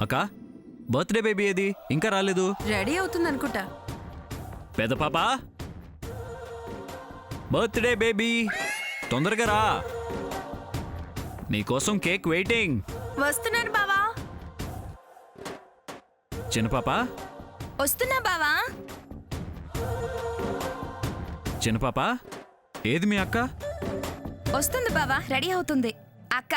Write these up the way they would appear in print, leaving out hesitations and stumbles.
అక్క birthday baby ఏది ఇంకా రాలేదు? రెడీ అవుతుంది అనుకుంటా. పెద్ద పాప బర్త్డే బేబీ తొందరగా రా, నీకోసం కేక్ వెయిటింగ్. వస్తున్నాను బావా. చిన్న పాప వస్తున్నా బావా. చిన్న పాప ఏది మీ అక్క? వస్తుంది బావా, రెడీ అవుతుంది. అక్క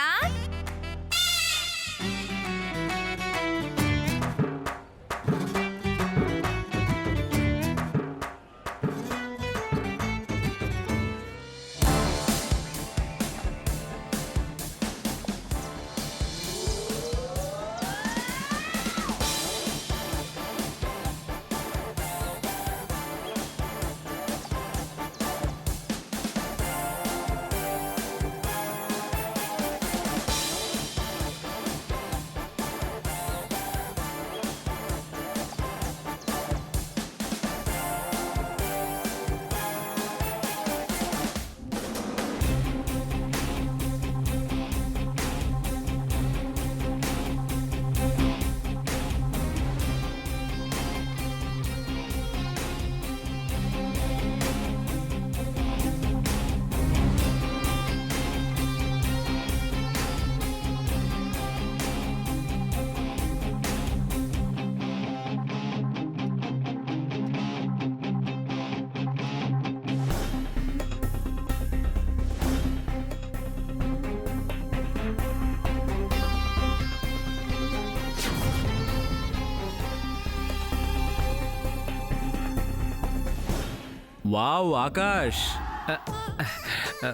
వావ్ ఆకాష్,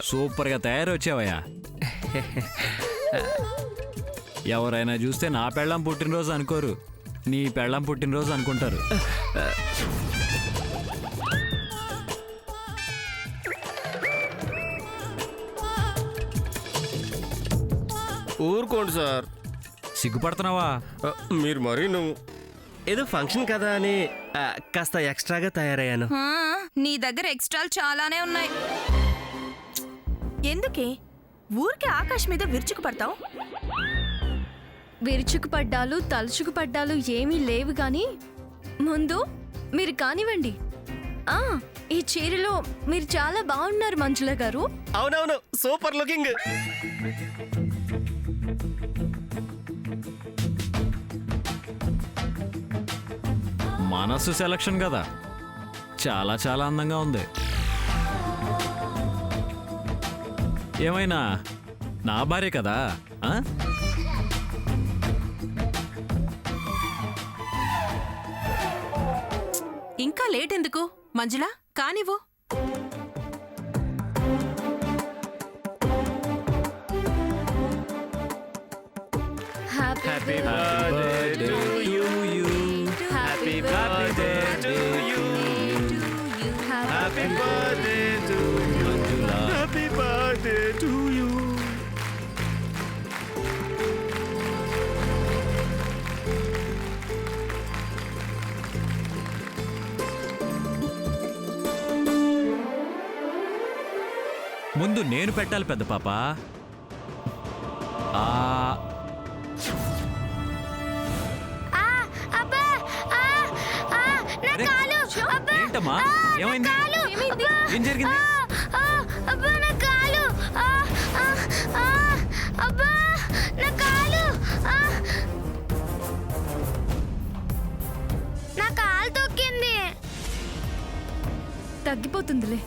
సూపర్గా తయారొచ్చావయ్యా. ఎవరైనా చూస్తే నా పెళ్ళాం పుట్టినరోజు అనుకోరు, నీ పెళ్ళాం పుట్టినరోజు అనుకుంటారు. ఊరుకోండి సార్, సిగ్గుపడుతున్నావా? మీరు మరీ నువ్వు ఏదో ఫంక్షన్ కదా అని కాస్త ఎక్స్ట్రాగా తయారయ్యాను. నీ దగ్గర ఎక్స్ట్రాలు చాలానే ఉన్నాయి. ఎందుకే ఊరికే ఆకాశ్ మీద విరుచుకుపడతావు? విరుచుకుపడ్డాలు తలుచుకుపడ్డాలు ఏమీ లేవు గాని ముందు మీరు కానివ్వండి. ఈ చీరలో మీరు చాలా బాగున్నారు మంజుల గారు. అవునవును, సూపర్ లుకింగ్. మనసు సెలక్షన్ కదా, చాలా చాలా అందంగా ఉంది. ఏమైనా నా భార్య కదా. ఇంకా లేట్ ఎందుకు మంజుల, కానివ్వు. Happy birthday to you, happy birthday to you, happy birthday to you, happy birthday to you. ముందు నేను పెట్టాలి పెద్ద పాప. ఏంటమ్మా, ఏమైంది? ఏం జరిగింది? తగ్గిపోతుందిలే.